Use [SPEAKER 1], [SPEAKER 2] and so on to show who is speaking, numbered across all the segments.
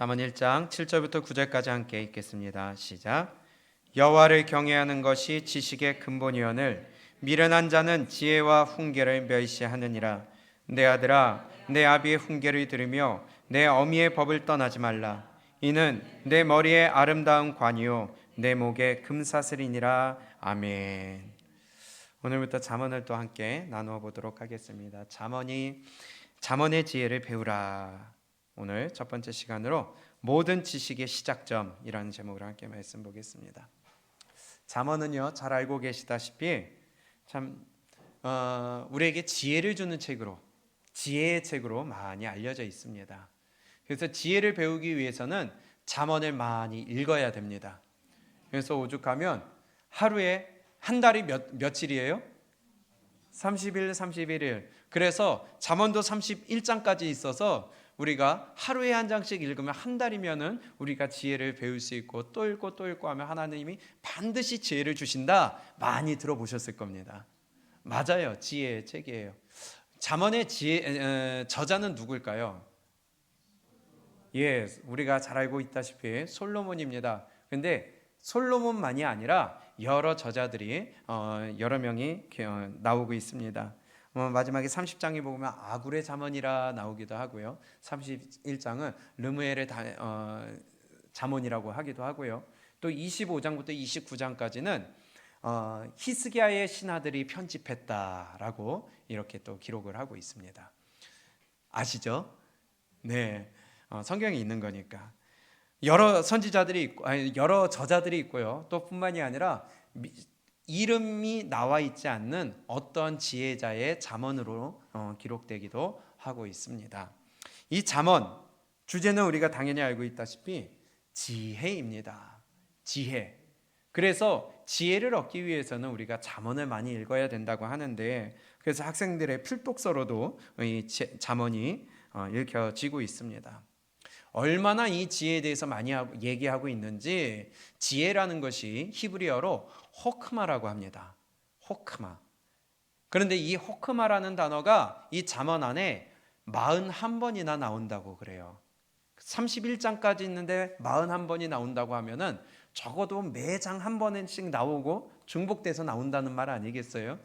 [SPEAKER 1] 잠언 1장 7절부터 9절까지 함께 읽겠습니다. 시작. 여호와를 경외하는 것이 지식의 근본이오늘 미련한 자는 지혜와 훈계를 멸시하느니라. 내 아들아, 내 아비의 훈계를 들으며 내 어미의 법을 떠나지 말라. 이는 내 머리에 아름다운 관이요 내 목에 금사슬이니라. 아멘. 오늘부터 잠언을 또 함께 나누어 보도록 하겠습니다. 잠언의 지혜를 배우라. 오늘 첫 번째 시간으로 모든 지식의 시작점이라는 제목으로 함께 말씀 보겠습니다. 잠언은요, 잘 알고 계시다시피 참 우리에게 지혜를 주는 책으로, 지혜의 책으로 많이 알려져 있습니다. 그래서 지혜를 배우기 위해서는 잠언을 많이 읽어야 됩니다. 그래서 오죽하면 하루에 한 달이 며칠이에요? 30일, 31일. 그래서 잠언도 31장까지 있어서 우리가 하루에 한 장씩 읽으면 한 달이면은 우리가 지혜를 배울 수 있고 또 읽고 또 읽고 하면 하나님이 반드시 지혜를 주신다. 많이 들어보셨을 겁니다. 맞아요. 지혜의 책이에요. 잠언의 저자는 누굴까요? 예, 우리가 잘 알고 있다시피 솔로몬입니다. 근데 솔로몬만이 아니라 여러 저자들이 여러 명이 나오고 있습니다. 마지막에 30장에 보면 아굴의 잠언이라 나오기도 하고요. 31장은 르무엘의 잠언이라고 하기도 하고요. 또 25장부터 29장까지는 히스기야의 신하들이 편집했다라고 이렇게 또 기록을 하고 있습니다. 아시죠? 네, 성경에 있는 거니까. 여러 선지자들이 있고, 여러 저자들이 있고요. 또 뿐만이 아니라 이름이 나와 있지 않는 어떤 지혜자의 잠언으로 기록되기도 하고 있습니다. 이 잠언 주제는 우리가 당연히 알고 있다시피 지혜입니다. 지혜. 그래서 지혜를 얻기 위해서는 우리가 잠언을 많이 읽어야 된다고 하는데, 그래서 학생들의 필독서로도 이 잠언이 읽혀지고 있습니다. 얼마나 이 지혜에 대해서 많이 얘기하고 있는지, 지혜라는 것이 히브리어로 호크마라고 합니다. 호크마. 그런데 이 호크마라는 단어가 이 잠언 안에 41번이나 나온다고 그래요. 31장까지 있는데 41번이 나온다고 하면은 적어도 매장 한 번씩 나오고 중복돼서 나온다는 말 아니겠어요?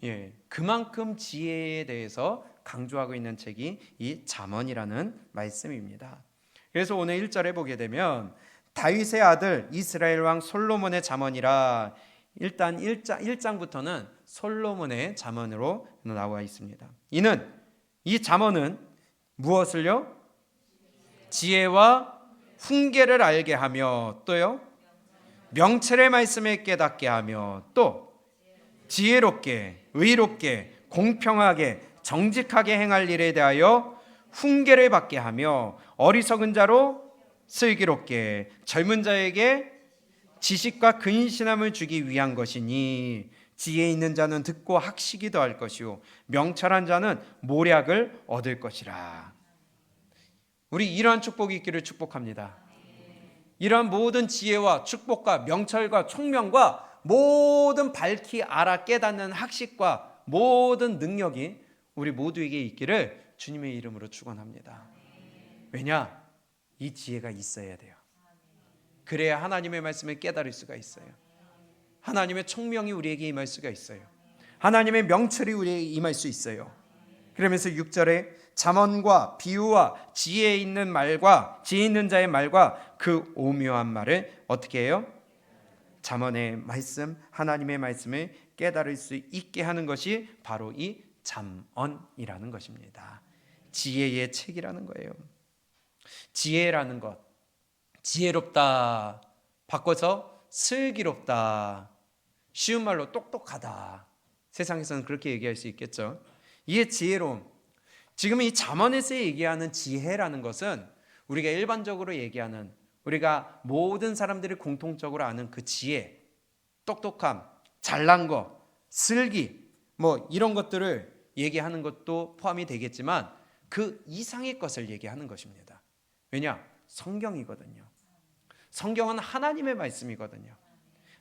[SPEAKER 1] 예, 그만큼 지혜에 대해서 강조하고 있는 책이 이 잠언이라는 말씀입니다. 그래서 오늘 1절에 보게 되면 다윗의 아들 이스라엘 왕 솔로몬의 잠언이라, 일단 1장부터는 솔로몬의 잠언으로 나와 있습니다. 이 잠언은 무엇을요? 지혜와 훈계를 알게 하며, 또요 명철의 말씀을 깨닫게 하며, 또 지혜롭게 의롭게 공평하게 정직하게 행할 일에 대하여 훈계를 받게 하며, 어리석은 자로 슬기롭게 젊은 자에게 지식과 근신함을 주기 위한 것이니, 지혜 있는 자는 듣고 학식이 더할 것이요 명철한 자는 모략을 얻을 것이라. 우리 이러한 축복이 있기를 축복합니다. 이러한 모든 지혜와 축복과 명철과 총명과 모든 밝히 알아 깨닫는 학식과 모든 능력이 우리 모두에게 있기를 주님의 이름으로 축원합니다. 왜냐? 이 지혜가 있어야 돼요. 그래야 하나님의 말씀을 깨달을 수가 있어요. 하나님의 총명이 우리에게 임할 수가 있어요. 하나님의 명철이 우리에게 임할 수 있어요. 그러면서 6절에 잠언과 비유와 지혜 있는 말과 지혜 있는 자의 말과 그 오묘한 말을 어떻게 해요? 잠언의 말씀, 하나님의 말씀을 깨달을 수 있게 하는 것이 바로 이 잠언이라는 것입니다. 지혜의 책이라는 거예요. 지혜라는 것, 지혜롭다, 바꿔서 슬기롭다, 쉬운 말로 똑똑하다. 세상에서는 그렇게 얘기할 수 있겠죠. 이게 지혜로움. 지금 이 잠언에서 얘기하는 지혜라는 것은 우리가 일반적으로 얘기하는, 우리가 모든 사람들이 공통적으로 아는 그 지혜, 똑똑함, 잘난 거, 슬기, 이런 것들을 얘기하는 것도 포함이 되겠지만 그 이상의 것을 얘기하는 것입니다. 왜냐? 성경이거든요. 성경은 하나님의 말씀이거든요.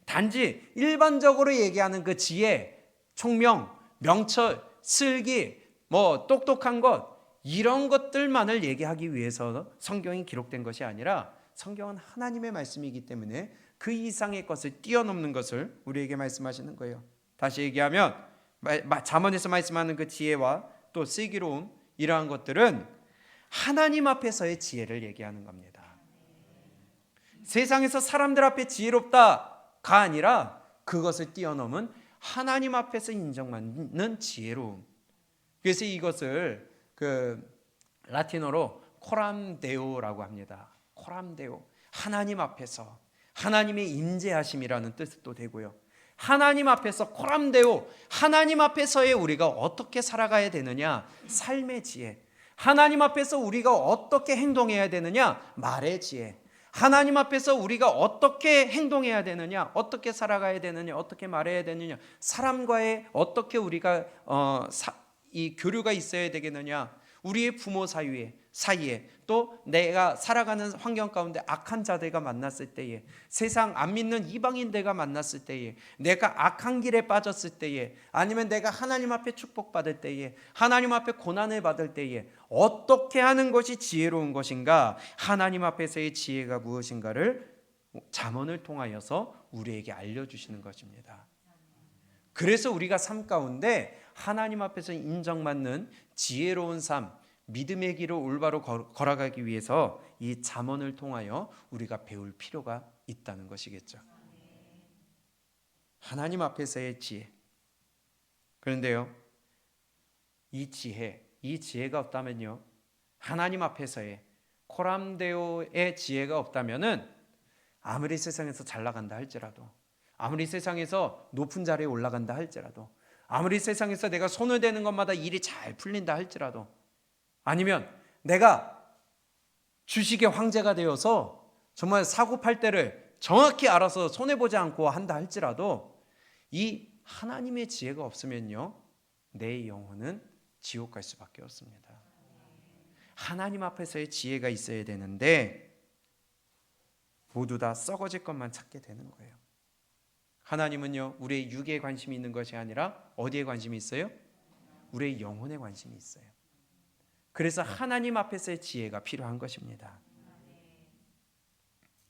[SPEAKER 1] 단지 일반적으로 얘기하는 그 지혜, 총명, 명철, 슬기, 똑똑한 것, 이런 것들만을 얘기하기 위해서 성경이 기록된 것이 아니라 성경은 하나님의 말씀이기 때문에 그 이상의 것을 뛰어넘는 것을 우리에게 말씀하시는 거예요. 다시 얘기하면 잠언에서 말씀하는 그 지혜와 또 슬기로움, 이러한 것들은 하나님 앞에서의 지혜를 얘기하는 겁니다. 세상에서 사람들 앞에 지혜롭다가 아니라 그것을 뛰어넘은 하나님 앞에서 인정받는 지혜로움. 그래서 이것을 라틴어로 코람데오라고 합니다. 코람데오, 하나님 앞에서 하나님의 임재하심이라는 뜻도 되고요. 하나님 앞에서 코람데오, 하나님 앞에서의 우리가 어떻게 살아가야 되느냐, 삶의 지혜. 하나님 앞에서 우리가 어떻게 행동해야 되느냐, 말의 지혜. 하나님 앞에서 우리가 어떻게 행동해야 되느냐, 어떻게 살아가야 되느냐, 어떻게 말해야 되느냐, 사람과의 어떻게 우리가 이 교류가 있어야 되겠느냐, 우리의 부모 사이에 또 내가 살아가는 환경 가운데 악한 자들과 만났을 때에, 세상 안 믿는 이방인들과 만났을 때에, 내가 악한 길에 빠졌을 때에, 아니면 내가 하나님 앞에 축복받을 때에, 하나님 앞에 고난을 받을 때에 어떻게 하는 것이 지혜로운 것인가, 하나님 앞에서의 지혜가 무엇인가를 잠언을 통하여서 우리에게 알려주시는 것입니다. 그래서 우리가 삶 가운데 하나님 앞에서 인정받는 지혜로운 삶, 믿음의 길을 올바로 걸어가기 위해서 이 잠언을 통하여 우리가 배울 필요가 있다는 것이겠죠. 하나님 앞에서의 지혜. 그런데요, 이 지혜가 없다면요, 하나님 앞에서의 코람데오의 지혜가 없다면은 아무리 세상에서 잘 나간다 할지라도, 아무리 세상에서 높은 자리에 올라간다 할지라도, 아무리 세상에서 내가 손을 대는 것마다 일이 잘 풀린다 할지라도, 아니면 내가 주식의 황제가 되어서 정말 사고팔 때를 정확히 알아서 손해보지 않고 한다 할지라도 이 하나님의 지혜가 없으면요, 내 영혼은 지옥 갈 수밖에 없습니다. 하나님 앞에서의 지혜가 있어야 되는데 모두 다 썩어질 것만 찾게 되는 거예요. 하나님은요, 우리의 육에 관심이 있는 것이 아니라 어디에 관심이 있어요? 우리의 영혼에 관심이 있어요. 그래서 하나님 앞에서의 지혜가 필요한 것입니다.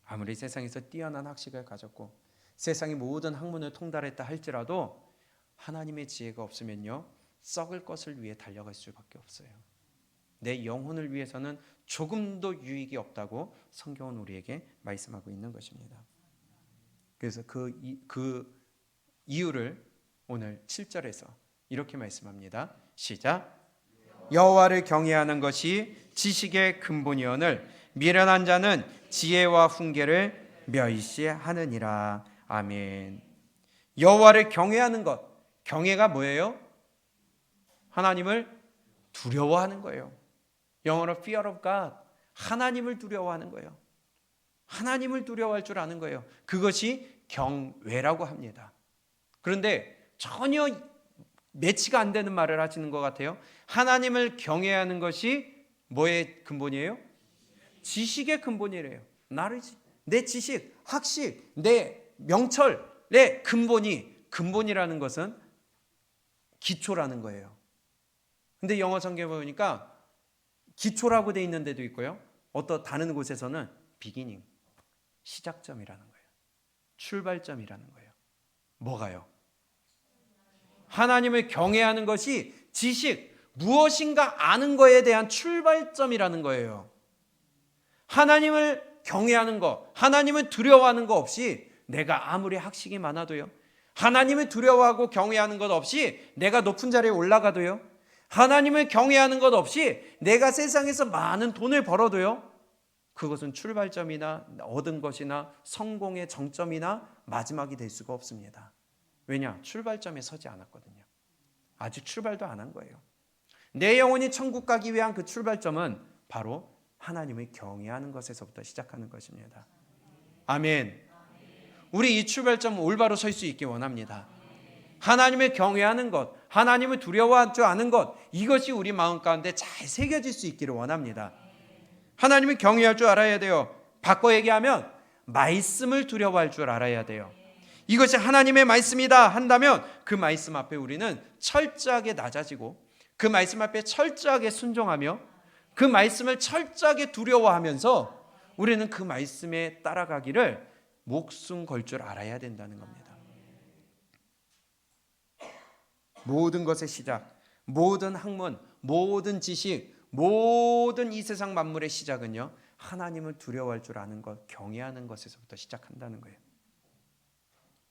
[SPEAKER 1] 아무리 세상에서 뛰어난 학식을 가졌고 세상의 모든 학문을 통달했다 할지라도 하나님의 지혜가 없으면요, 썩을 것을 위해 달려갈 수밖에 없어요. 내 영혼을 위해서는 조금도 유익이 없다고 성경은 우리에게 말씀하고 있는 것입니다. 그래서 그 이유를 오늘 7절에서 이렇게 말씀합니다. 시작. 여호와를 경외하는 것이 지식의 근본이오늘 미련한 자는 지혜와 훈계를 멸시하느니라. 아멘. 여호와를 경외하는 것, 경외가 뭐예요? 하나님을 두려워하는 거예요. 영어로 fear of God, 하나님을 두려워하는 거예요. 하나님을 두려워할 줄 아는 거예요. 그것이 경외라고 합니다. 그런데 전혀 매치가 안 되는 말을 하시는 것 같아요. 하나님을 경외하는 것이 뭐의 근본이에요? 지식의 근본이래요. 내 지식, 학식, 내 명철의 근본이라는 것은 기초라는 거예요. 근데 영어 성경에 보니까 기초라고 돼 있는 데도 있고요, 다른 곳에서는 beginning, 시작점이라는 거예요. 출발점이라는 거예요. 뭐가요? 하나님을 경외하는 것이 지식, 무엇인가 아는 것에 대한 출발점이라는 거예요. 하나님을 경외하는 것, 하나님을 두려워하는 것 없이 내가 아무리 학식이 많아도요, 하나님을 두려워하고 경외하는 것 없이 내가 높은 자리에 올라가도요, 하나님을 경외하는 것 없이 내가 세상에서 많은 돈을 벌어도요, 그것은 출발점이나 얻은 것이나 성공의 정점이나 마지막이 될 수가 없습니다. 왜냐? 출발점에 서지 않았거든요. 아직 출발도 안 한 거예요. 내 영혼이 천국 가기 위한 그 출발점은 바로 하나님을 경외하는 것에서부터 시작하는 것입니다. 아멘. 우리 이 출발점 올바로 설 수 있기 원합니다. 하나님을 경외하는 것, 하나님을 두려워할 줄 아는 것, 이것이 우리 마음 가운데 잘 새겨질 수 있기를 원합니다. 하나님을 경외할 줄 알아야 돼요. 바꿔 얘기하면 말씀을 두려워할 줄 알아야 돼요. 이것이 하나님의 말씀이다 한다면 그 말씀 앞에 우리는 철저하게 낮아지고 그 말씀 앞에 철저하게 순종하며 그 말씀을 철저하게 두려워하면서 우리는 그 말씀에 따라가기를 목숨 걸 줄 알아야 된다는 겁니다. 모든 것의 시작, 모든 학문, 모든 지식, 모든 이 세상 만물의 시작은요, 하나님을 두려워할 줄 아는 것, 경외하는 것에서부터 시작한다는 거예요.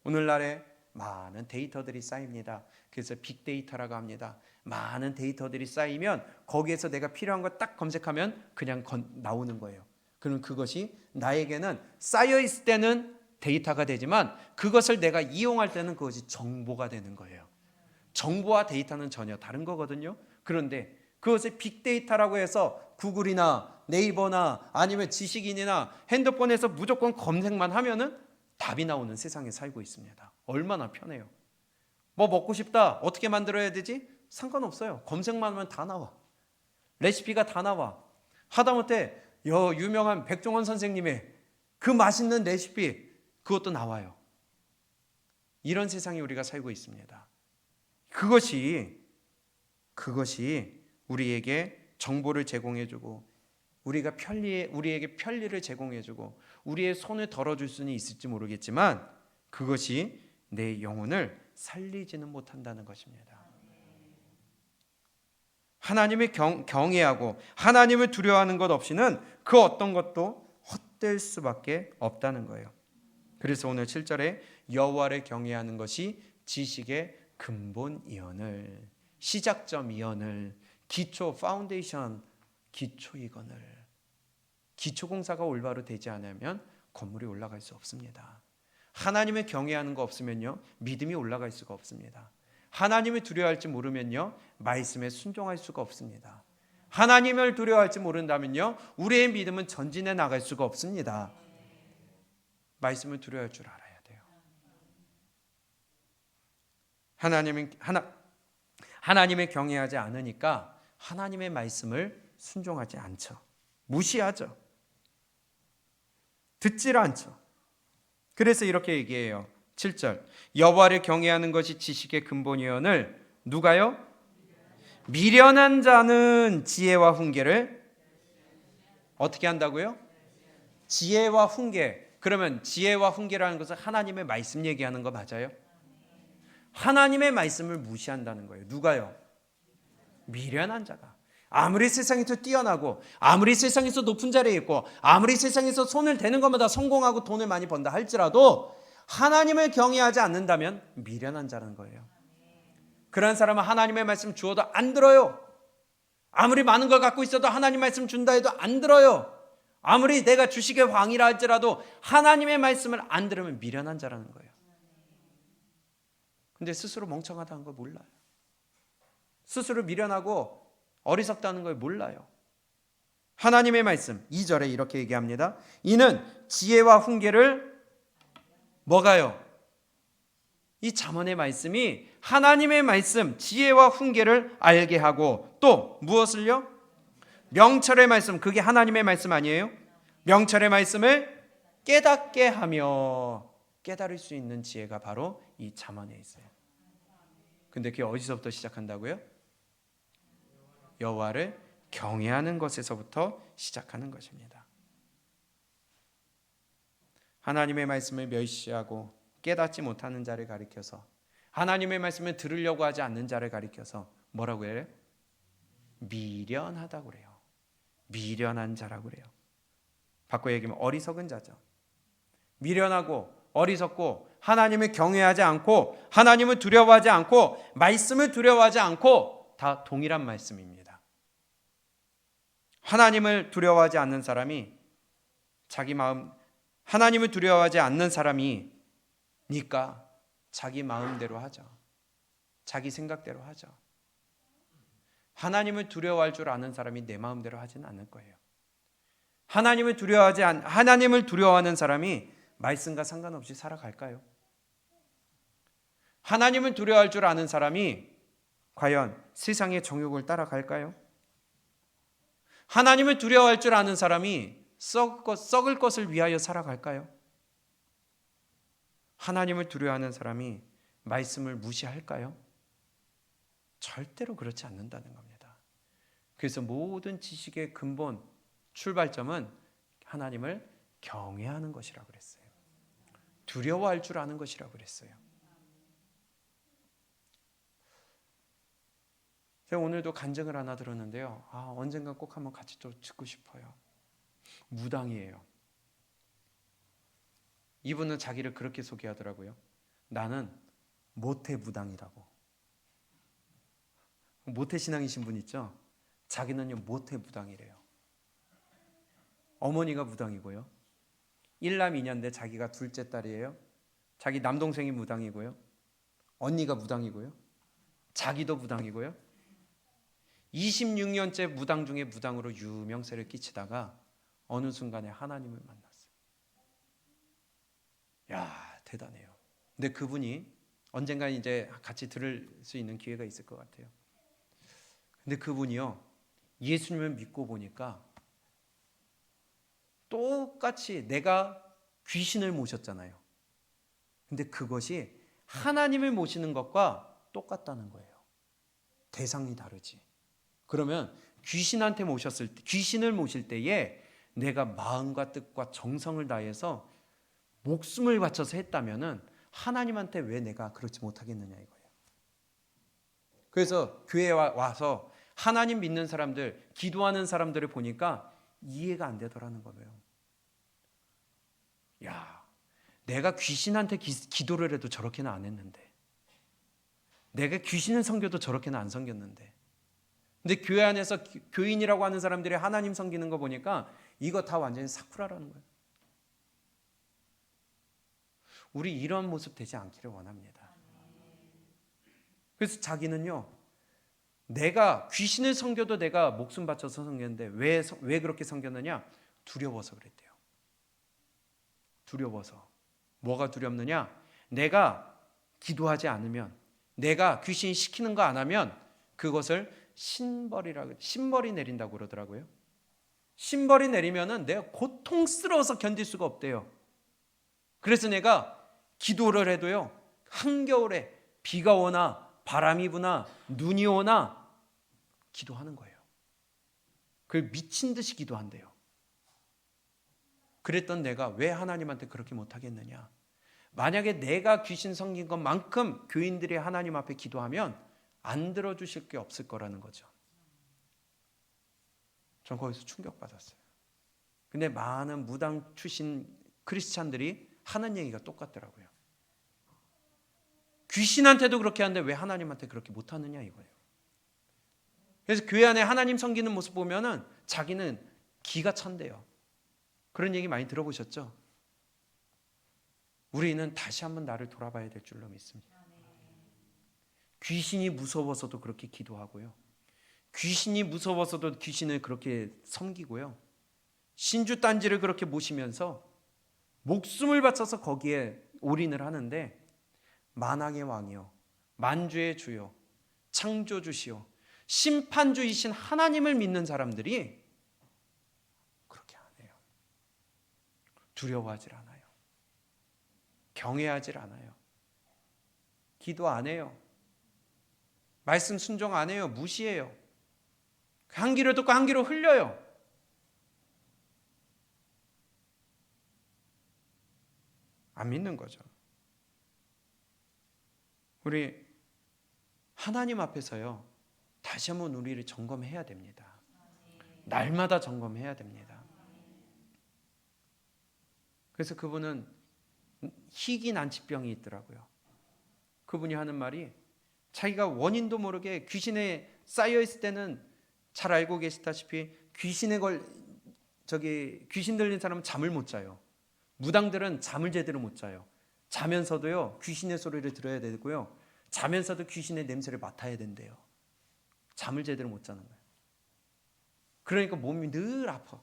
[SPEAKER 1] 오늘날에 많은 데이터들이 쌓입니다. 그래서 빅데이터라고 합니다. 많은 데이터들이 쌓이면 거기에서 내가 필요한 거 딱 검색하면 그냥 나오는 거예요. 그럼 그것이 나에게는 쌓여 있을 때는 데이터가 되지만 그것을 내가 이용할 때는 그것이 정보가 되는 거예요. 정보와 데이터는 전혀 다른 거거든요. 그런데 그것을 빅데이터라고 해서 구글이나 네이버나 아니면 지식인이나 핸드폰에서 무조건 검색만 하면은 답이 나오는 세상에 살고 있습니다. 얼마나 편해요. 뭐 먹고 싶다, 어떻게 만들어야 되지? 상관없어요. 검색만 하면 다 나와. 레시피가 다 나와. 하다못해 유명한 백종원 선생님의 그 맛있는 레시피, 그것도 나와요. 이런 세상에 우리가 살고 있습니다. 그것이 우리에게 정보를 제공해주고 우리에게 편리를 제공해주고 우리의 손을 덜어줄 수는 있을지 모르겠지만 그것이 내 영혼을 살리지는 못한다는 것입니다. 하나님을 경외하고 하나님을 두려워하는 것 없이는 그 어떤 것도 헛될 수밖에 없다는 거예요. 그래서 오늘 7절에 여호와를 경외하는 것이 지식의 근본이언을, 시작점이언을, 기초 파운데이션, 기초이건을. 기초공사가 올바로 되지 않으면 건물이 올라갈 수 없습니다. 하나님을 경외하는 거 없으면요, 믿음이 올라갈 수가 없습니다. 하나님을 두려워할지 모르면요, 말씀에 순종할 수가 없습니다. 하나님을 두려워할지 모른다면요, 우리의 믿음은 전진해 나갈 수가 없습니다. 말씀을 두려워할 줄 알아야 돼요. 하나님을 경외하지 않으니까 하나님의 말씀을 순종하지 않죠. 무시하죠. 듣질 않죠. 그래서 이렇게 얘기해요. 7절, 여호와를 경외하는 것이 지식의 근본이언을 누가요? 미련한 자는 지혜와 훈계를 어떻게 한다고요? 지혜와 훈계. 그러면 지혜와 훈계라는 것은 하나님의 말씀 얘기하는 거 맞아요? 하나님의 말씀을 무시한다는 거예요. 누가요? 미련한 자가. 아무리 세상에서 뛰어나고 아무리 세상에서 높은 자리에 있고 아무리 세상에서 손을 대는 것마다 성공하고 돈을 많이 번다 할지라도 하나님을 경외하지 않는다면 미련한 자라는 거예요. 그런 사람은 하나님의 말씀 주어도 안 들어요. 아무리 많은 걸 갖고 있어도 하나님 말씀 준다 해도 안 들어요. 아무리 내가 주식의 왕이라 할지라도 하나님의 말씀을 안 들으면 미련한 자라는 거예요. 근데 스스로 멍청하다는 걸 몰라요. 스스로 미련하고 어리석다는 걸 몰라요. 하나님의 말씀 2절에 이렇게 얘기합니다. 이는 지혜와 훈계를 뭐가요? 이 잠언의 말씀이 하나님의 말씀 지혜와 훈계를 알게 하고 또 무엇을요? 명철의 말씀, 그게 하나님의 말씀 아니에요? 명철의 말씀을 깨닫게 하며, 깨달을 수 있는 지혜가 바로 이 잠언에 있어요. 근데 그게 어디서부터 시작한다고요? 여호와를 경외하는 것에서부터 시작하는 것입니다. 하나님의 말씀을 멸시하고 깨닫지 못하는 자를 가리켜서, 하나님의 말씀을 들으려고 하지 않는 자를 가리켜서 뭐라고 해요? 미련하다고 그래요. 미련한 자라고 그래요. 바꿔 얘기하면 어리석은 자죠. 미련하고 어리석고 하나님을 경외하지 않고 하나님을 두려워하지 않고 말씀을 두려워하지 않고 다 동일한 말씀입니다. 하나님을 두려워하지 않는 사람이 하나님을 두려워하지 않는 사람이니까 자기 마음대로 하죠. 자기 생각대로 하죠. 하나님을 두려워할 줄 아는 사람이 내 마음대로 하지는 않을 거예요. 하나님을 두려워하는 사람이 말씀과 상관없이 살아갈까요? 하나님을 두려워할 줄 아는 사람이 과연 세상의 정욕을 따라갈까요? 하나님을 두려워할 줄 아는 사람이 썩을 것을 위하여 살아갈까요? 하나님을 두려워하는 사람이 말씀을 무시할까요? 절대로 그렇지 않는다는 겁니다. 그래서 모든 지식의 근본, 출발점은 하나님을 경외하는 것이라고 그랬어요. 두려워할 줄 아는 것이라고 그랬어요. 제가 오늘도 간증을 하나 들었는데요. 언젠가 꼭 한번 같이 또 듣고 싶어요. 무당이에요. 이분은 자기를 그렇게 소개하더라고요. 나는 모태 무당이라고. 모태 신앙이신 분 있죠? 자기는요 모태 무당이래요. 어머니가 무당이고요. 일남 이녀인데 자기가 둘째 딸이에요. 자기 남동생이 무당이고요. 언니가 무당이고요. 자기도 무당이고요. 26년째 무당 중에 무당으로 유명세를 끼치다가 어느 순간에 하나님을 만났어요. 야, 대단해요. 근데 그분이 언젠가 이제 같이 들을 수 있는 기회가 있을 것 같아요. 근데 그분이요, 예수님을 믿고 보니까 똑같이 내가 귀신을 모셨잖아요. 근데 그것이 하나님을 모시는 것과 똑같다는 거예요. 대상이 다르지. 그러면 귀신한테 모셨을 때, 귀신을 모실 때에 내가 마음과 뜻과 정성을 다해서 목숨을 바쳐서 했다면은 하나님한테 왜 내가 그렇지 못하겠느냐 이거예요. 그래서 교회에 와서 하나님 믿는 사람들, 기도하는 사람들을 보니까 이해가 안 되더라는 거예요. 야, 내가 귀신한테 기도를 해도 저렇게는 안 했는데, 내가 귀신을 섬겨도 저렇게는 안 섬겼는데, 근데 교회 안에서 교인이라고 하는 사람들이 하나님 섬기는 거 보니까 이거 다 완전히 사쿠라라는 거예요. 우리 이런 모습 되지 않기를 원합니다. 그래서 자기는요, 내가 귀신을 섬겨도 내가 목숨 바쳐서 섬겼는데 왜 그렇게 섬겼느냐? 두려워서 그랬대요. 두려워서. 뭐가 두렵느냐? 내가 기도하지 않으면, 내가 귀신 시키는 거 안 하면 그것을 신벌이 내린다고 그러더라고요. 신벌이 내리면은 내가 고통스러워서 견딜 수가 없대요. 그래서 내가 기도를 해도요, 한겨울에 비가 오나 바람이 부나 눈이 오나 기도하는 거예요. 그걸 미친 듯이 기도한대요. 그랬던 내가 왜 하나님한테 그렇게 못하겠느냐? 만약에 내가 귀신 섬긴 것만큼 교인들이 하나님 앞에 기도하면 안 들어주실 게 없을 거라는 거죠. 전 거기서 충격받았어요. 근데 많은 무당 출신 크리스찬들이 하는 얘기가 똑같더라고요. 귀신한테도 그렇게 하는데 왜 하나님한테 그렇게 못하느냐 이거예요. 그래서 교회 안에 하나님 섬기는 모습 보면은 자기는 기가 찬대요. 그런 얘기 많이 들어보셨죠? 우리는 다시 한번 나를 돌아봐야 될 줄로 믿습니다. 귀신이 무서워서도 그렇게 기도하고요. 귀신이 무서워서도 귀신을 그렇게 섬기고요. 신주단지를 그렇게 모시면서 목숨을 바쳐서 거기에 올인을 하는데 만왕의 왕이요, 만주의 주요, 창조주시요, 심판주이신 하나님을 믿는 사람들이 그렇게 안 해요. 두려워하질 않아요. 경외하질 않아요. 기도 안 해요. 말씀 순종 안 해요. 무시해요. 한 귀로 듣고 한 귀로 흘려요. 안 믿는 거죠. 우리 하나님 앞에서요, 다시 한번 우리를 점검해야 됩니다. 날마다 점검해야 됩니다. 그래서 그분은 희귀 난치병이 있더라고요. 그분이 하는 말이 자기가 원인도 모르게 귀신에 쌓여 있을 때는 잘 알고 계시다시피 귀신 들린 사람은 잠을 못 자요. 무당들은 잠을 제대로 못 자요. 자면서도요, 귀신의 소리를 들어야 되고요, 자면서도 귀신의 냄새를 맡아야 된대요. 잠을 제대로 못 자는 거예요. 그러니까 몸이 늘 아파.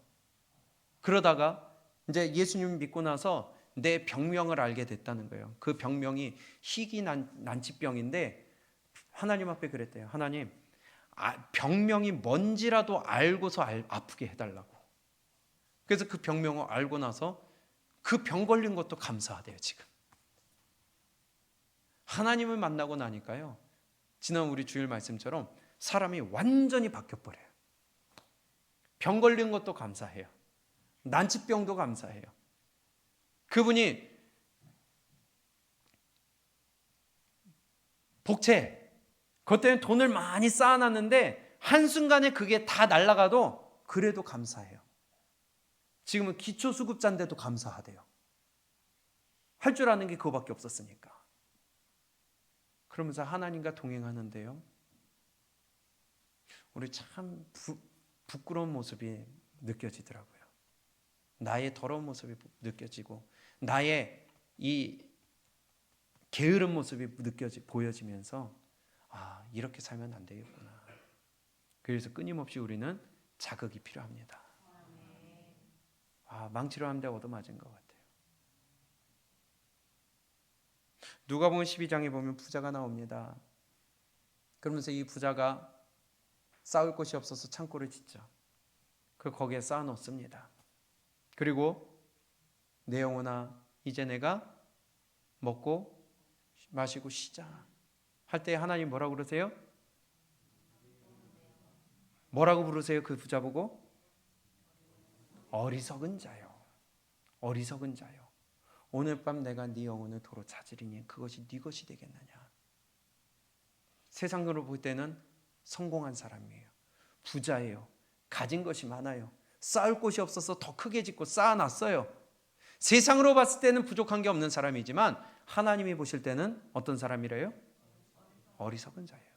[SPEAKER 1] 그러다가 이제 예수님 믿고 나서 내 병명을 알게 됐다는 거예요. 그 병명이 희귀 난치병인데 하나님 앞에 그랬대요. 하나님, 병명이 뭔지라도 알고서 아프게 해달라고. 그래서 그 병명을 알고 나서 그 병 걸린 것도 감사하대요. 지금 하나님을 만나고 나니까요, 지난 우리 주일 말씀처럼 사람이 완전히 바뀌어버려요. 병 걸린 것도 감사해요. 난치병도 감사해요. 그분이 복채, 그것 때문에 돈을 많이 쌓아놨는데 한순간에 그게 다 날아가도 그래도 감사해요. 지금은 기초수급자인데도 감사하대요. 할 줄 아는 게 그거밖에 없었으니까. 그러면서 하나님과 동행하는데요, 우리 참 부끄러운 모습이 느껴지더라고요. 나의 더러운 모습이 느껴지고 나의 이 게으른 모습이 보여지면서 이렇게 살면 안 되겠구나. 그래서 끊임없이 우리는 자극이 필요합니다. 망치로 한 대 얻어맞은 것 같아요. 누가복음 12장에 보면 부자가 나옵니다. 그러면서 이 부자가 쌓을 곳이 없어서 창고를 짓죠. 거기에 쌓아 놓습니다. 그리고 내 영혼아 이제 내가 먹고 마시고 쉬자 할 때 하나님 뭐라고 그러세요? 뭐라고 부르세요? 그 부자 보고? 어리석은 자요. 어리석은 자요. 오늘 밤 내가 네 영혼을 도로 찾으리니 그것이 네 것이 되겠느냐. 세상으로 볼 때는 성공한 사람이에요. 부자예요. 가진 것이 많아요. 쌓을 곳이 없어서 더 크게 짓고 쌓아놨어요. 세상으로 봤을 때는 부족한 게 없는 사람이지만 하나님이 보실 때는 어떤 사람이래요? 어리석은 자예요.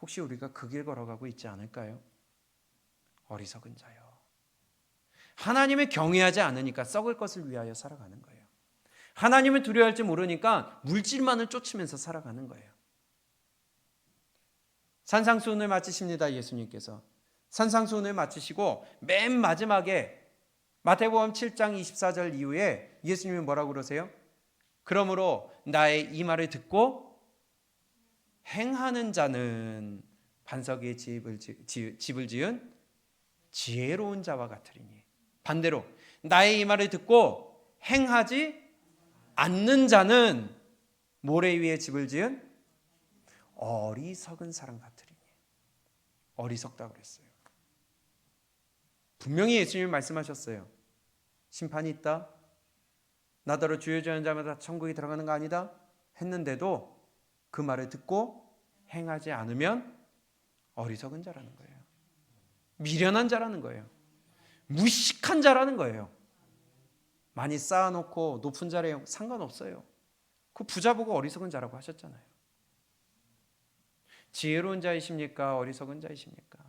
[SPEAKER 1] 혹시 우리가 그 길 걸어가고 있지 않을까요? 어리석은 자요. 하나님을 경외하지 않으니까 썩을 것을 위하여 살아가는 거예요. 하나님을 두려워할지 모르니까 물질만을 쫓으면서 살아가는 거예요. 산상수훈을 마치십니다. 예수님께서 산상수훈을 마치시고 맨 마지막에 마태복음 7장 24절 이후에 예수님이 뭐라고 그러세요? 그러므로 나의 이 말을 듣고 행하는 자는 반석 위에 집을 지은 지혜로운 자와 같으리니. 반대로 나의 이 말을 듣고 행하지 않는 자는 모래 위에 집을 지은 어리석은 사람 같으리니. 어리석다고 그랬어요. 분명히 예수님이 말씀하셨어요. 심판이 있다. 나더러 주여 주여 하는 자마다 천국에 들어가는 거 아니다 했는데도 그 말을 듣고 행하지 않으면 어리석은 자라는 거예요. 미련한 자라는 거예요. 무식한 자라는 거예요. 많이 쌓아놓고 높은 자리에 상관없어요. 그 부자 보고 어리석은 자라고 하셨잖아요. 지혜로운 자이십니까? 어리석은 자이십니까?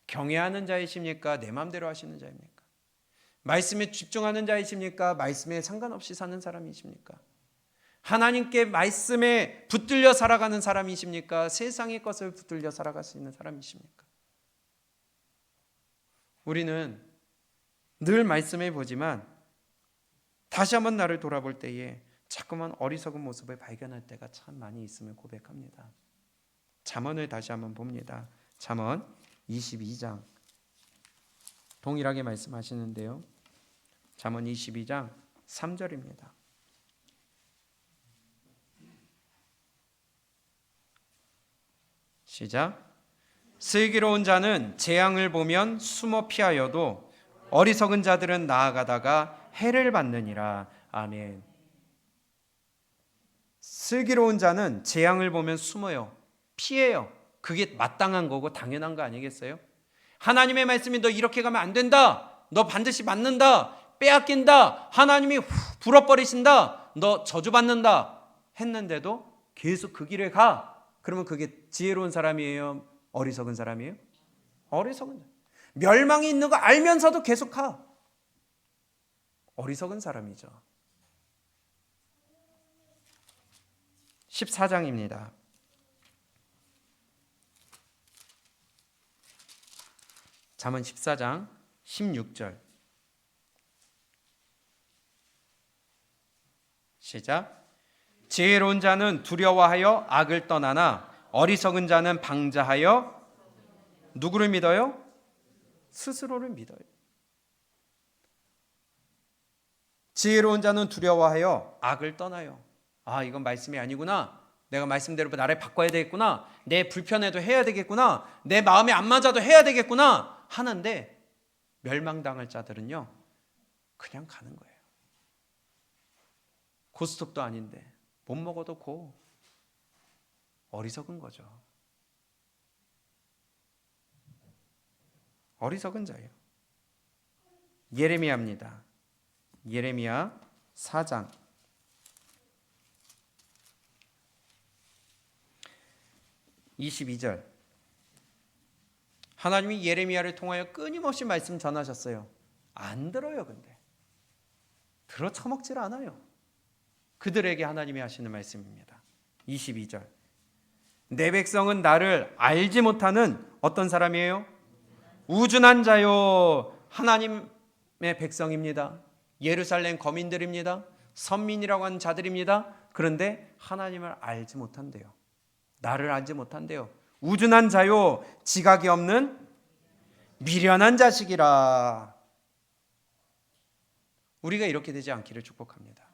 [SPEAKER 1] 경외하는 자이십니까? 내 마음대로 하시는 자입니까? 말씀에 집중하는 자이십니까? 말씀에 상관없이 사는 사람이십니까? 하나님께 말씀에 붙들려 살아가는 사람이십니까? 세상의 것을 붙들려 살아가시는 사람이십니까? 우리는 늘 말씀해 보지만 다시 한번 나를 돌아볼 때에 자꾸만 어리석은 모습을 발견할 때가 참 많이 있음을 고백합니다. 잠언을 다시 한번 봅니다. 잠언 22장 동일하게 말씀하시는데요. 잠언 22장 3절입니다. 시작. 슬기로운 자는 재앙을 보면 숨어 피하여도 어리석은 자들은 나아가다가 해를 받느니라. 아멘. 슬기로운 자는 재앙을 보면 숨어요. 피해요. 그게 마땅한 거고 당연한 거 아니겠어요? 하나님의 말씀이 너 이렇게 가면 안 된다. 너 반드시 맞는다. 빼앗긴다. 하나님이 불어버리신다. 너 저주받는다. 했는데도 계속 그 길에 가. 그러면 그게 지혜로운 사람이에요? 어리석은 사람이에요? 어리석은 사람. 멸망이 있는 거 알면서도 계속 가. 어리석은 사람이죠. 14장입니다. 잠언 14장 16절 시작. 지혜로운 자는 두려워하여 악을 떠나나 어리석은 자는 방자하여 누구를 믿어요? 스스로를 믿어요. 지혜로운 자는 두려워하여 악을 떠나요. 이건 말씀이 아니구나. 내가 말씀대로 나를 바꿔야 되겠구나. 내 불편해도 해야 되겠구나. 내 마음에 안 맞아도 해야 되겠구나 하는데, 멸망당할 자들은요 그냥 가는 거예요. 고스톱도 아닌데 못 먹어도 고. 어리석은 거죠. 어리석은 자예요. 예레미야입니다. 예레미야 4장 22절. 하나님이 예레미야를 통하여 끊임없이 말씀 전하셨어요. 안 들어요. 근데 들어 처먹질 않아요. 그들에게 하나님이 하시는 말씀입니다. 22절. 내 백성은 나를 알지 못하는 어떤 사람이에요? 우준한 자요. 하나님의 백성입니다. 예루살렘 거민들입니다. 선민이라고 하는 자들입니다. 그런데 하나님을 알지 못한대요. 나를 알지 못한대요. 우준한 자요, 지각이 없는 미련한 자식이라. 우리가 이렇게 되지 않기를 축복합니다.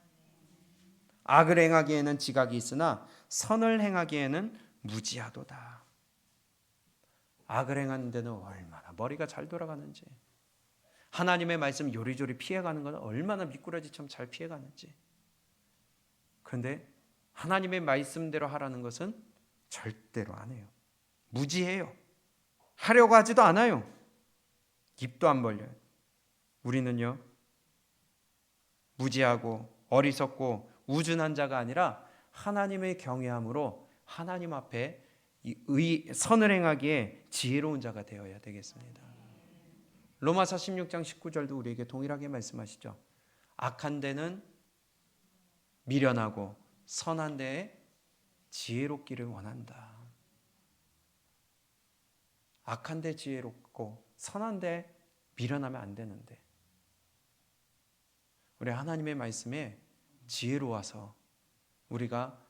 [SPEAKER 1] 악을 행하기에는 지각이 있으나 선을 행하기에는 무지하도다. 악을 행하는 데는 얼마나 머리가 잘 돌아가는지, 하나님의 말씀 요리조리 피해가는 것은 얼마나 미꾸라지처럼 잘 피해가는지. 그런데 하나님의 말씀대로 하라는 것은 절대로 안 해요. 무지해요. 하려고 하지도 않아요. 입도 안 벌려요. 우리는요 무지하고 어리석고 우준한 자가 아니라 하나님의 경외함으로 하나님 앞에 선을 행하기에 지혜로운 자가 되어야 되겠습니다. 로마서 16장 19절도 우리에게 동일하게 말씀하시죠. 악한 데는 미련하고 선한 데에 지혜롭기를 원한다. 악한 데 지혜롭고 선한 데 미련하면 안 되는데, 우리 하나님의 말씀에 지혜로워서 우리가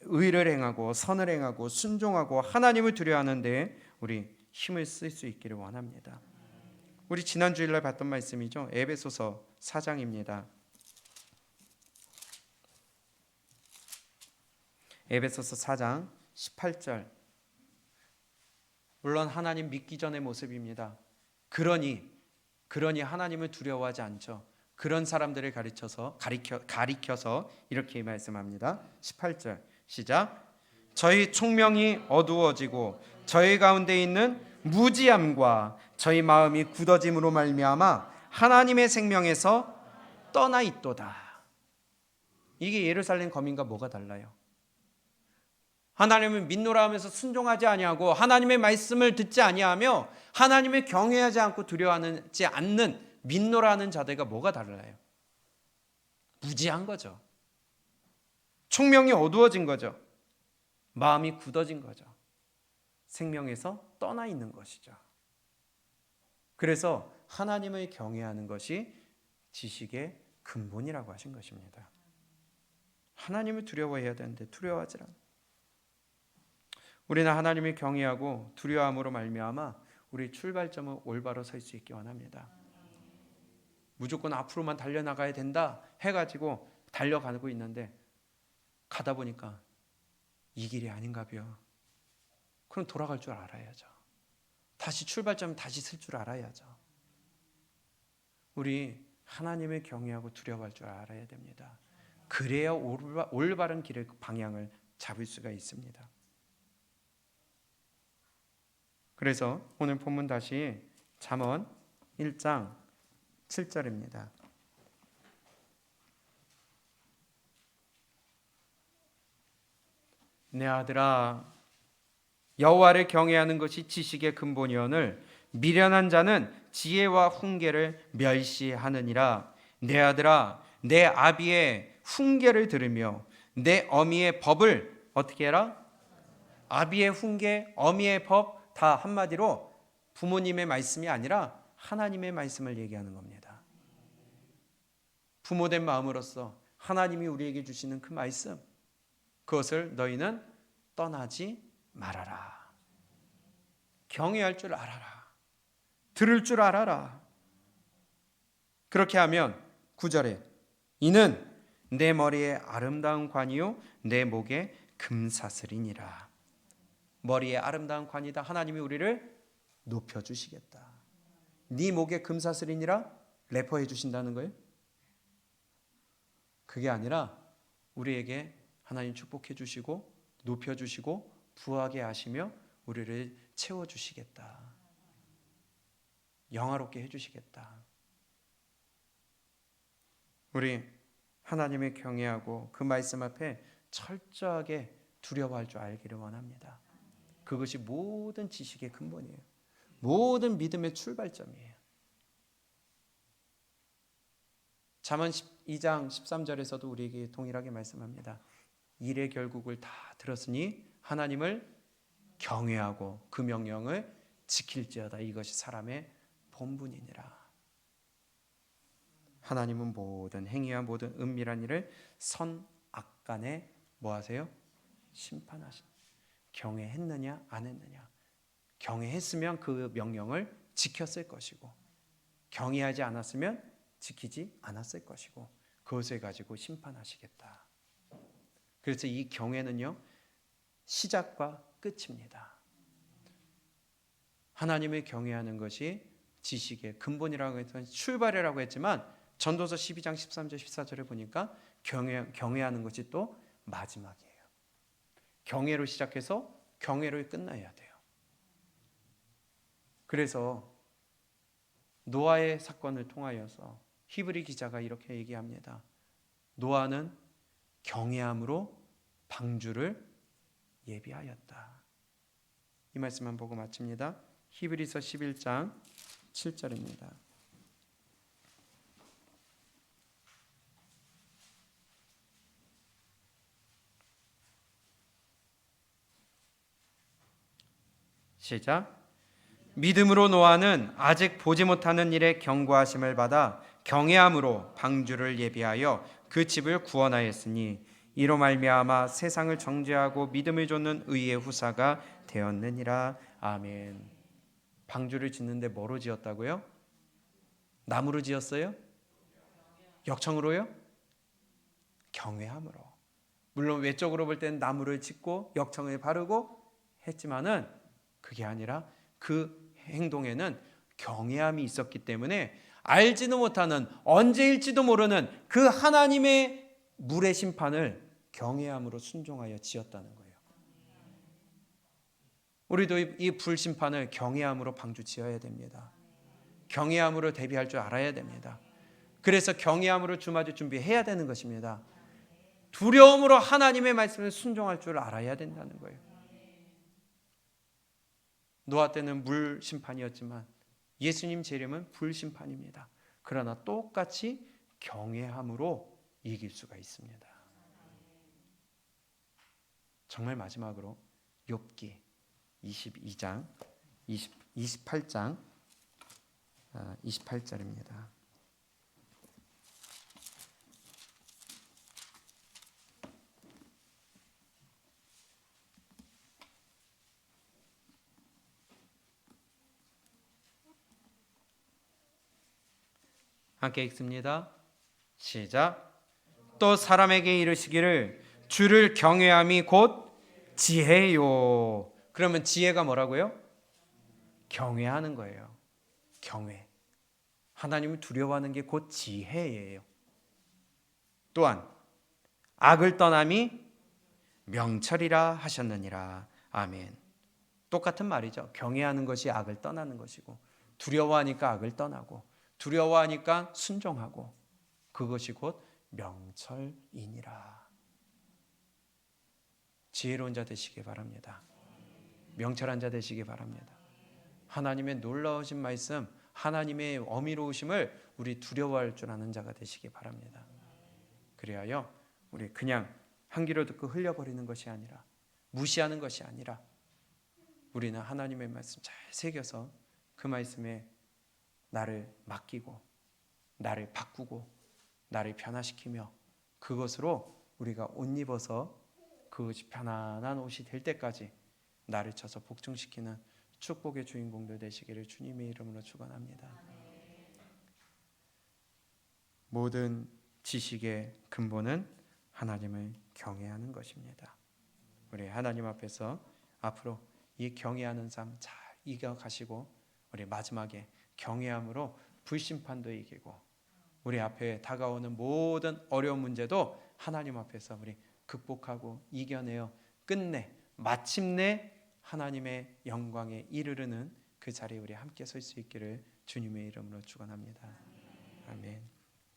[SPEAKER 1] 의를 행하고 선을 행하고 순종하고 하나님을 두려워하는 데 우리 힘을 쓸 수 있기를 원합니다. 우리 지난 주일날 봤던 말씀이죠. 에베소서 4장입니다. 에베소서 4장 18절. 물론 하나님 믿기 전의 모습입니다. 그러니 하나님을 두려워하지 않죠. 그런 사람들을 가리켜서 이렇게 말씀합니다. 18절 시작. 저희 총명이 어두워지고 저희 가운데 있는 무지함과 저희 마음이 굳어짐으로 말미암아 하나님의 생명에서 떠나 있도다. 이게 예루살렘 거민과 뭐가 달라요? 하나님을 믿노라 하면서 순종하지 아니하고 하나님의 말씀을 듣지 아니하며 하나님을 경외하지 않고 두려워하지 않는 믿노라 하는 자들과 뭐가 달라요? 무지한 거죠. 총명이 어두워진 거죠. 마음이 굳어진 거죠. 생명에서 떠나 있는 것이죠. 그래서 하나님을 경외하는 것이 지식의 근본이라고 하신 것입니다. 하나님을 두려워해야 되는데 두려워하지 않아요. 우리는 하나님을 경외하고 두려워함으로 말미암아 우리 출발점은 올바로 설 수 있기 원합니다. 무조건 앞으로만 달려나가야 된다 해가지고 달려가고 있는데 가다 보니까 이 길이 아닌가 봐요. 그럼 돌아갈 줄 알아야죠. 다시 출발점 다시 쓸 줄 알아야죠. 우리 하나님을 경외하고 두려워할 줄 알아야 됩니다. 그래야 올바른 길의 방향을 잡을 수가 있습니다. 그래서 오늘 본문 다시 잠언 1장 7절입니다. 내 아들아, 여호와를 경외하는 것이 지식의 근본이오늘 미련한 자는 지혜와 훈계를 멸시하느니라. 내 아들아, 내 아비의 훈계를 들으며 내 어미의 법을 어떻게 해라? 아비의 훈계, 어미의 법, 다 한마디로 부모님의 말씀이 아니라 하나님의 말씀을 얘기하는 겁니다. 부모된 마음으로서 하나님이 우리에게 주시는 그 말씀, 그것을 너희는 떠나지 말아라. 경외할 줄 알아라. 들을 줄 알아라. 그렇게 하면 9절에 이는 내 머리에 아름다운 관이요 내 목에 금사슬이니라. 머리에 아름다운 관이다. 하나님이 우리를 높여주시겠다. 네 목에 금사슬이니라 래퍼해 주신다는 거예요. 그게 아니라 우리에게 하나님 축복해 주시고 높여주시고 부하게 하시며 우리를 채워주시겠다. 영화롭게 해주시겠다. 우리 하나님을 경외하고 그 말씀 앞에 철저하게 두려워할 줄 알기를 원합니다. 그것이 모든 지식의 근본이에요. 모든 믿음의 출발점이에요. 잠언 2장 13절에서도 우리에게 동일하게 말씀합니다. 일의 결국을 다 들었으니 하나님을 경외하고 그 명령을 지킬지어다. 이것이 사람의 본분이니라. 하나님은 모든 행위와 모든 은밀한 일을 선악간에 뭐 하세요? 심판하신. 경외했느냐 안 했느냐. 경외했으면 그 명령을 지켰을 것이고 경외하지 않았으면 지키지 않았을 것이고 그것을 가지고 심판하시겠다. 그래서 이 경외는요 시작과 끝입니다. 하나님을 경외하는 것이 지식의 근본이라고 했지만 출발이라고 했지만 전도서 12장 13절 14절에 보니까 경외하는 것이 또 마지막이에요. 경외로 시작해서 경외로 끝나야 돼요. 그래서 노아의 사건을 통하여서 히브리 기자가 이렇게 얘기합니다. 노아는 경외함으로 방주를 예비하였다. 이 말씀만 보고 마칩니다. 히브리서 11장 7절입니다. 시작. 믿음으로 노아는 아직 보지 못하는 일에 경고하심을 받아 경외함으로 방주를 예비하여 그 집을 구원하였으니 이로 말미암아 세상을 정죄하고 믿음을 좇는 의의 후사가 되었느니라. 아멘. 방주를 짓는데 뭐로 지었다고요? 나무로 지었어요? 역청으로요? 경외함으로. 물론 외적으로 볼 때는 나무를 짓고 역청을 바르고 했지만은 그게 아니라 그 행동에는 경외함이 있었기 때문에 알지도 못하는 언제일지도 모르는 그 하나님의 물의 심판을 경외함으로 순종하여 지었다는 거예요. 우리도 이 불심판을 경외함으로 방주 지어야 됩니다. 경외함으로 대비할 줄 알아야 됩니다. 그래서 경외함으로 주맞을 준비해야 되는 것입니다. 두려움으로 하나님의 말씀을 순종할 줄 알아야 된다는 거예요. 노아 때는 물 심판이었지만 예수님 재림은 불 심판입니다. 그러나 똑같이 경외함으로 이길 수가 있습니다. 정말 마지막으로 욥기 22장 28장 28절입니다. 함께 읽습니다. 시작. 또 사람에게 이르시기를 주를 경외함이 곧 지혜요. 그러면 지혜가 뭐라고요? 경외하는 거예요. 경외. 하나님을 두려워하는 게 곧 지혜예요. 또한 악을 떠남이 명철이라 하셨느니라. 아멘. 똑같은 말이죠. 경외하는 것이 악을 떠나는 것이고 두려워하니까 악을 떠나고 두려워하니까 순종하고 그것이 곧 명철이니라. 지혜로운 자 되시기 바랍니다. 명철한 자 되시기 바랍니다. 하나님의 놀라우신 말씀, 하나님의 어미로우심을 우리 두려워할 줄 아는 자가 되시기 바랍니다. 그리하여 우리 그냥 한 귀로 듣고 흘려버리는 것이 아니라 무시하는 것이 아니라 우리는 하나님의 말씀 잘 새겨서 그 말씀에 나를 맡기고 나를 바꾸고 나를 변화시키며 그것으로 우리가 옷 입어서 그것이 편안한 옷이 될 때까지 나를 쳐서 복종시키는 축복의 주인공들 되시기를 주님의 이름으로 축원합니다. 모든 지식의 근본은 하나님을 경외하는 것입니다. 우리 하나님 앞에서 앞으로 이 경외하는 삶 잘 이겨가시고 우리 마지막에 경외함으로 불심판도 이기고 우리 앞에 다가오는 모든 어려운 문제도 하나님 앞에서 우리 극복하고 이겨내어 끝내 마침내 하나님의 영광에 이르르는 그 자리에 우리 함께 설 수 있기를 주님의 이름으로 축원합니다. 아멘.